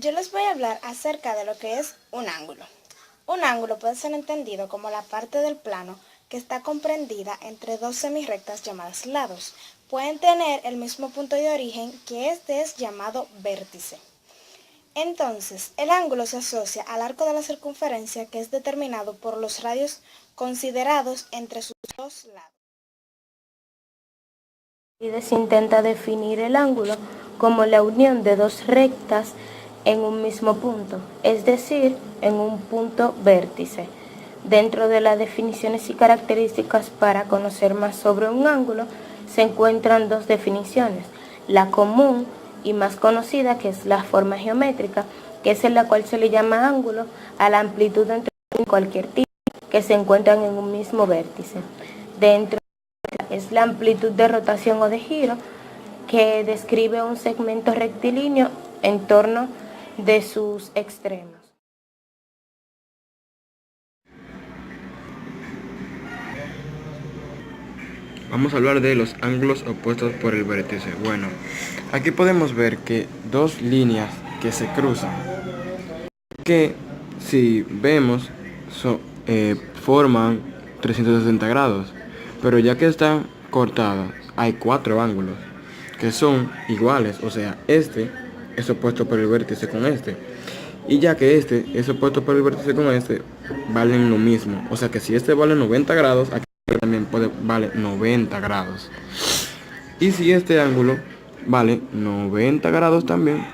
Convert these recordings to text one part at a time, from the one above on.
Yo les voy a hablar acerca de lo que es un ángulo. Un ángulo puede ser entendido como la parte del plano que está comprendida entre dos semirrectas llamadas lados. Pueden tener el mismo punto de origen, que este es llamado vértice. Entonces, el ángulo se asocia al arco de la circunferencia, que es determinado por los radios considerados entre sus dos lados. Se intenta definir el ángulo como la unión de dos rectas en un mismo punto, es decir, en un punto vértice. Dentro de las definiciones y características para conocer más sobre un ángulo se encuentran dos definiciones: la común y más conocida, que es la forma geométrica, que es en la cual se le llama ángulo a la amplitud entre cualquier tipo que se encuentran en un mismo vértice. Dentro es la amplitud de rotación o de giro, que describe un segmento rectilíneo en torno de sus extremos. Vamos a hablar de los ángulos opuestos por el vértice. Bueno, aquí podemos ver que dos líneas que se cruzan, que si vemos forman 360 grados, pero ya que están cortadas hay cuatro ángulos que son iguales, o sea, este es opuesto por el vértice con este, y ya que este es opuesto por el vértice con este, valen lo mismo, o sea que si este vale 90 grados, aquí también vale 90 grados, y si este ángulo vale 90 grados también,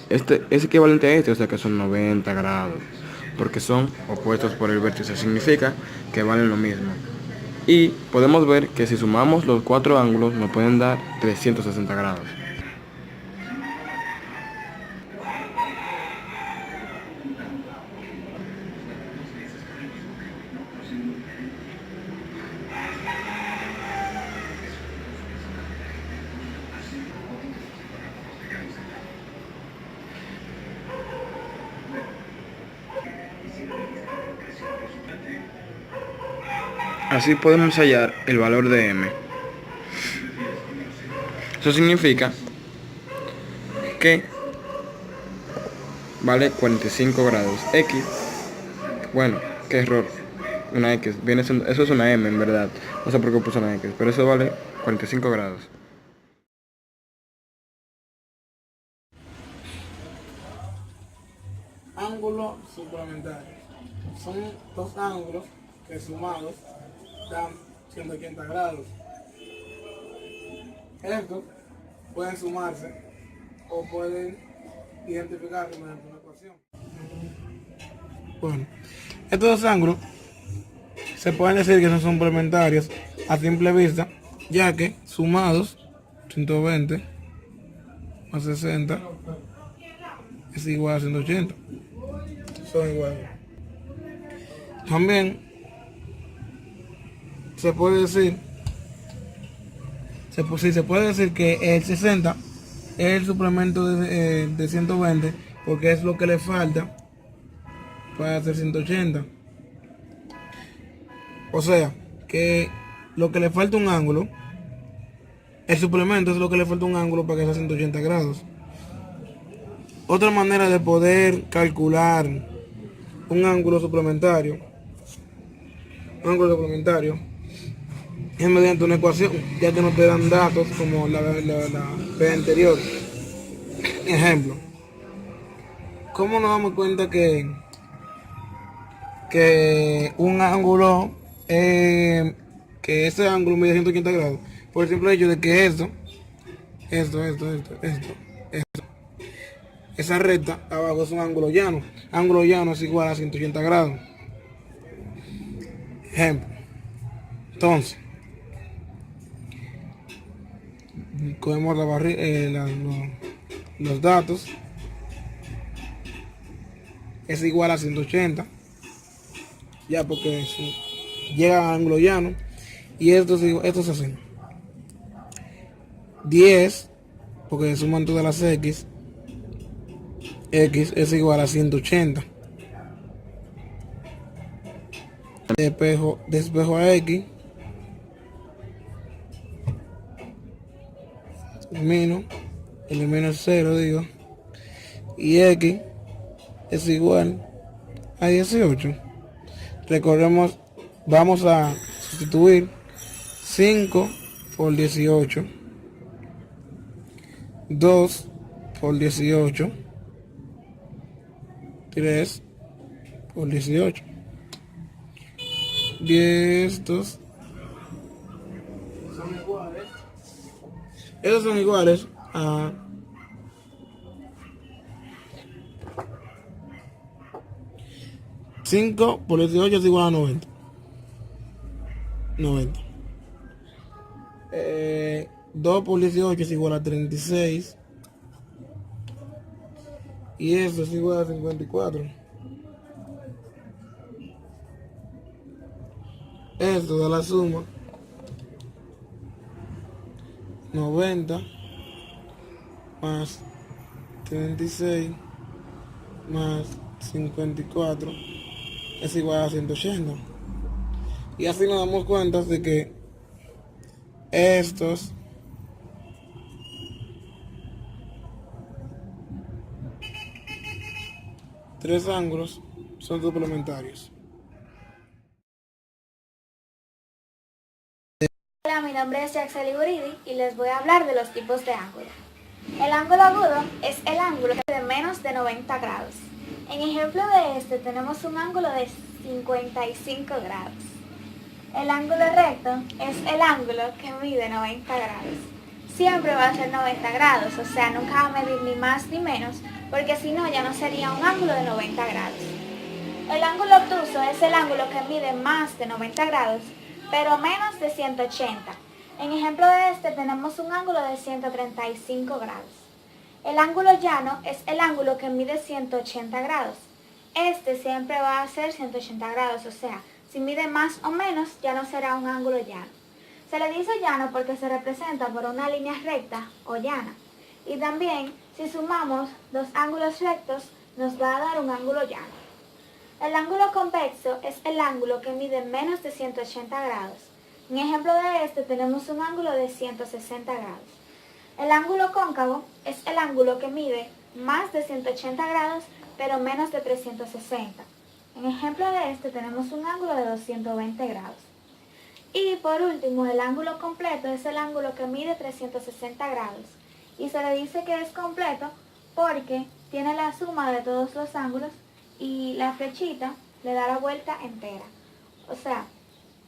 este es equivalente a este, o sea que son 90 grados, porque son opuestos por el vértice, significa que valen lo mismo. Y podemos ver que si sumamos los cuatro ángulos nos pueden dar 360 grados. Así podemos hallar el valor de m. Eso significa que vale 45 grados. X, bueno, qué error, una X, eso es una M en verdad, no sé por qué puse una X, pero eso vale 45 grados. Ángulos suplementarios. Son dos ángulos que sumados dan 180 grados. Estos pueden sumarse o pueden identificarse mediante una ecuación. Bueno, estos dos ángulos se pueden decir que son suplementarios a simple vista, ya que sumados 120 más 60 es igual a 180. Son iguales. También se puede decir que el 60 es el suplemento de 120, porque es lo que le falta para hacer 180. O sea, que lo que le falta un ángulo, el suplemento es lo que le falta un ángulo para que sea 180 grados. Otra manera de poder calcular un ángulo suplementario es mediante una ecuación, ya que no te dan datos como la vez anterior. Ejemplo, ¿cómo nos damos cuenta que un ángulo, que ese ángulo mide 180 grados? Por el simple hecho de que esto, esa recta abajo es un ángulo llano. Ángulo llano es igual a 180 grados. Ejemplo. Entonces, cogemos los datos. Es igual a 180. Ya, porque llega a ángulo llano. Y esto es así. 10, porque suman todas las X. X es igual a 180. Despejo a X elimino el menos 0, digo, y X es igual a 18. Recordemos, vamos a sustituir 5 por 18, 2 por 18, 3 por 18. 10, 2. Son iguales. Esos son iguales a 5 por 18 es igual a 90. 90. 2 por 18 es igual a 36. Y eso es igual a 54. Esto da la suma 90 más 36 más 54 es igual a 180. Y así nos damos cuenta de que estos tres ángulos son suplementarios. Hola, mi nombre es Yaxeli Guridi y les voy a hablar de los tipos de ángulo. El ángulo agudo es el ángulo de menos de 90 grados. En ejemplo de este tenemos un ángulo de 55 grados. El ángulo recto es el ángulo que mide 90 grados. Siempre va a ser 90 grados, o sea, nunca va a medir ni más ni menos, porque si no ya no sería un ángulo de 90 grados. El ángulo obtuso es el ángulo que mide más de 90 grados, pero menos de 180. En ejemplo de este tenemos un ángulo de 135 grados. El ángulo llano es el ángulo que mide 180 grados. Este siempre va a ser 180 grados, o sea, si mide más o menos ya no será un ángulo llano. Se le dice llano porque se representa por una línea recta o llana. Y también, si sumamos dos ángulos rectos, nos va a dar un ángulo llano. El ángulo convexo es el ángulo que mide menos de 180 grados. En ejemplo de este tenemos un ángulo de 160 grados. El ángulo cóncavo es el ángulo que mide más de 180 grados, pero menos de 360. En ejemplo de este tenemos un ángulo de 220 grados. Y por último, el ángulo completo es el ángulo que mide 360 grados. Y se le dice que es completo porque tiene la suma de todos los ángulos y la flechita le da la vuelta entera. O sea,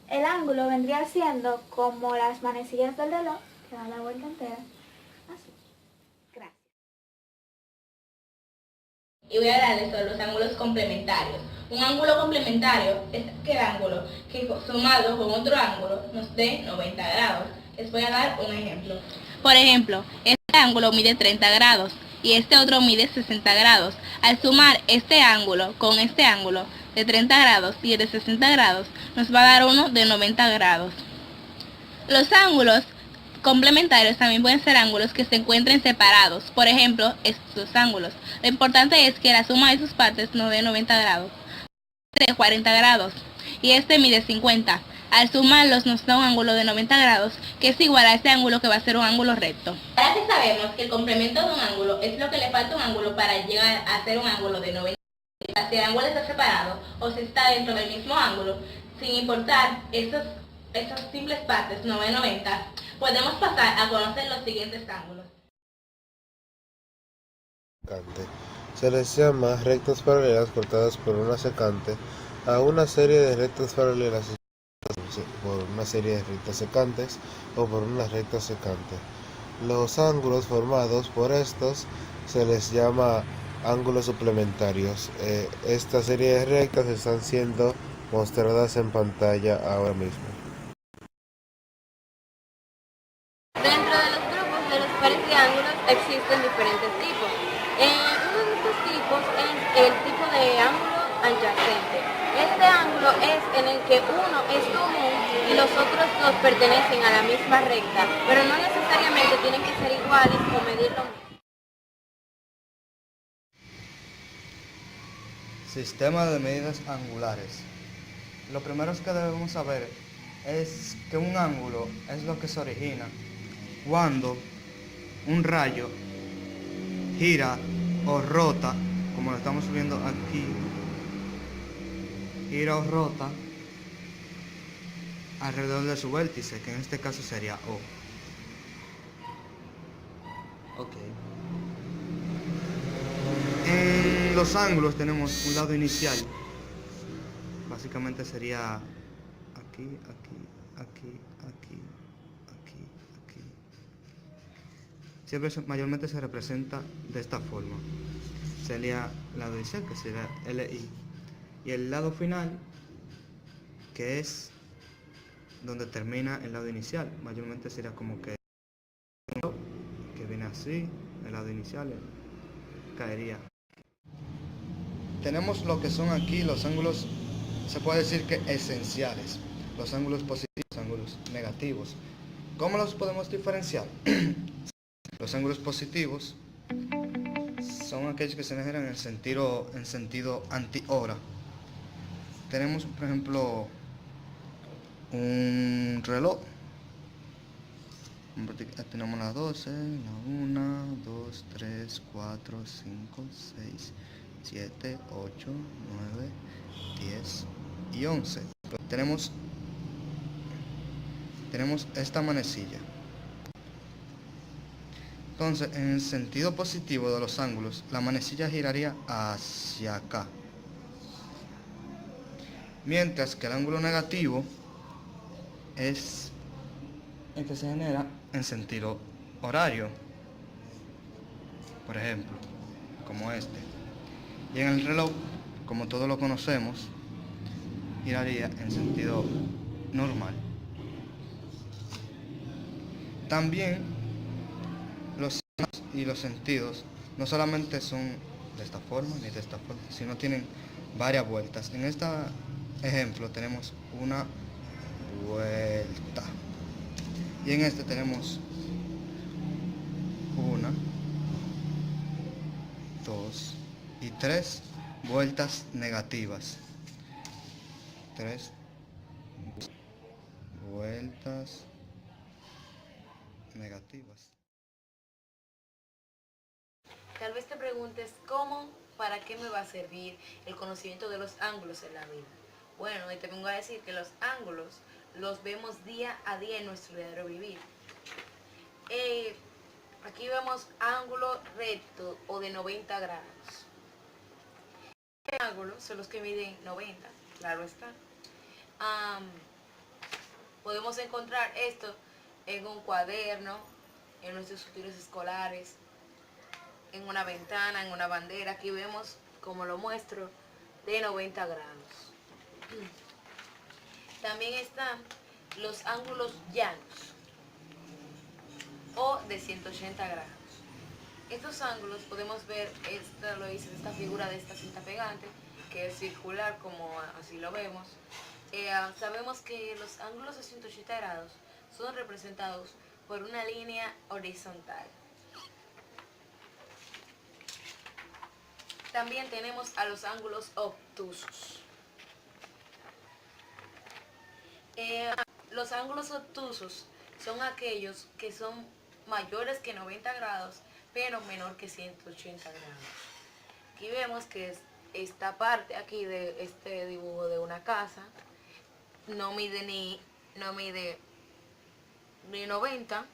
el ángulo vendría siendo como las manecillas del reloj que dan la vuelta entera. Así. Gracias. Y voy a hablarles sobre los ángulos complementarios. Un ángulo complementario es aquel ángulo que sumado con otro ángulo nos dé 90 grados. Les voy a dar un ejemplo. Por ejemplo, este ángulo mide 30 grados y este otro mide 60 grados. Al sumar este ángulo con este ángulo de 30 grados y el de 60 grados, nos va a dar uno de 90 grados. Los ángulos complementarios también pueden ser ángulos que se encuentren separados. Por ejemplo, estos ángulos. Lo importante es que la suma de sus partes nos dé 90 grados. De 40 grados y este mide 50. Al sumarlos nos da un ángulo de 90 grados, que es igual a este ángulo que va a ser un ángulo recto. Ahora que sabemos que el complemento de un ángulo es lo que le falta a un ángulo para llegar a ser un ángulo de 90 grados, si el ángulo está separado o si está dentro del mismo ángulo, sin importar esas simples partes 90, podemos pasar a conocer los siguientes ángulos. Se les llama rectas paralelas cortadas por una secante a una serie de rectas paralelas por una serie de rectas secantes o por una recta secante. Los ángulos formados por estos se les llama ángulos suplementarios. Esta serie de rectas están siendo mostradas en pantalla ahora mismo. Dentro de los grupos de los pares de ángulos existen diferentes tipos. Uno de estos tipos es el tipo de ángulo adyacente. Este ángulo es en el que uno es común y los otros dos pertenecen a la misma recta, pero no necesariamente tienen que ser iguales o medir lo mismo. Sistema de medidas angulares. Lo primero que debemos saber es que un ángulo es lo que se origina cuando un rayo gira o rota, como lo estamos viendo aquí, gira o rota alrededor de su vértice, que en este caso sería O. Ok. En los ángulos tenemos un lado inicial. Básicamente sería aquí, aquí, aquí, aquí, aquí, aquí. Siempre mayormente se representa de esta forma. Sería el lado inicial, que sería LI. Y el lado final, que es donde termina el lado inicial. Mayormente sería como que viene así, el lado inicial caería. Tenemos lo que son aquí los ángulos, se puede decir que esenciales, los ángulos positivos, los ángulos negativos. ¿Cómo los podemos diferenciar? Los ángulos positivos son aquellos que se generan en sentido antihora. Tenemos, por ejemplo, un reloj. Tenemos las 12, la 1, 2, 3, 4, 5, 6, 7, 8, 9, 10 y 11. Tenemos esta manecilla. Entonces, en el sentido positivo de los ángulos, la manecilla giraría hacia acá. Mientras que el ángulo negativo es el que se genera en sentido horario, por ejemplo, como este. Y en el reloj, como todos lo conocemos, giraría en sentido normal. También los signos y los sentidos no solamente son de esta forma ni de esta forma, sino tienen varias vueltas. En este ejemplo tenemos una vuelta. Y en este tenemos 1, 2 y 3 vueltas negativas. 3 vueltas negativas. Tal vez te preguntes cómo, para qué me va a servir el conocimiento de los ángulos en la vida. Bueno, y te vengo a decir que los ángulos los vemos día a día en nuestro diario vivir. Aquí vemos ángulo recto o de 90 grados. Estos ángulos son los que miden 90, claro está. Podemos encontrar esto en un cuaderno, en nuestros útiles escolares, en una ventana, en una bandera. Aquí vemos, como lo muestro, de 90 grados. También están los ángulos llanos o de 180 grados. Estos ángulos podemos ver, esta figura de esta cinta pegante, que es circular, como así lo vemos. Sabemos que los ángulos de 180 grados son representados por una línea horizontal. También tenemos a los ángulos obtusos. Los ángulos obtusos son aquellos que son mayores que 90 grados, pero menor que 180 grados. Aquí vemos que esta parte aquí de este dibujo de una casa no mide ni 90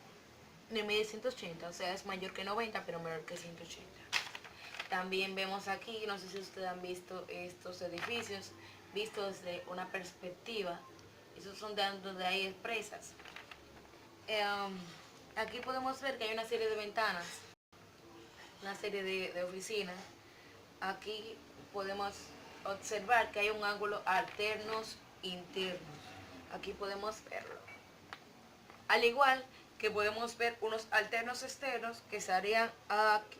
ni mide 180, o sea, es mayor que 90 pero menor que 180. También vemos aquí, no sé si ustedes han visto estos edificios vistos desde una perspectiva. Esos son de donde hay empresas. Aquí podemos ver que hay una serie de ventanas, una serie de oficinas. Aquí podemos observar que hay un ángulo alternos internos. Aquí podemos verlo. Al igual que podemos ver unos alternos externos que estarían aquí.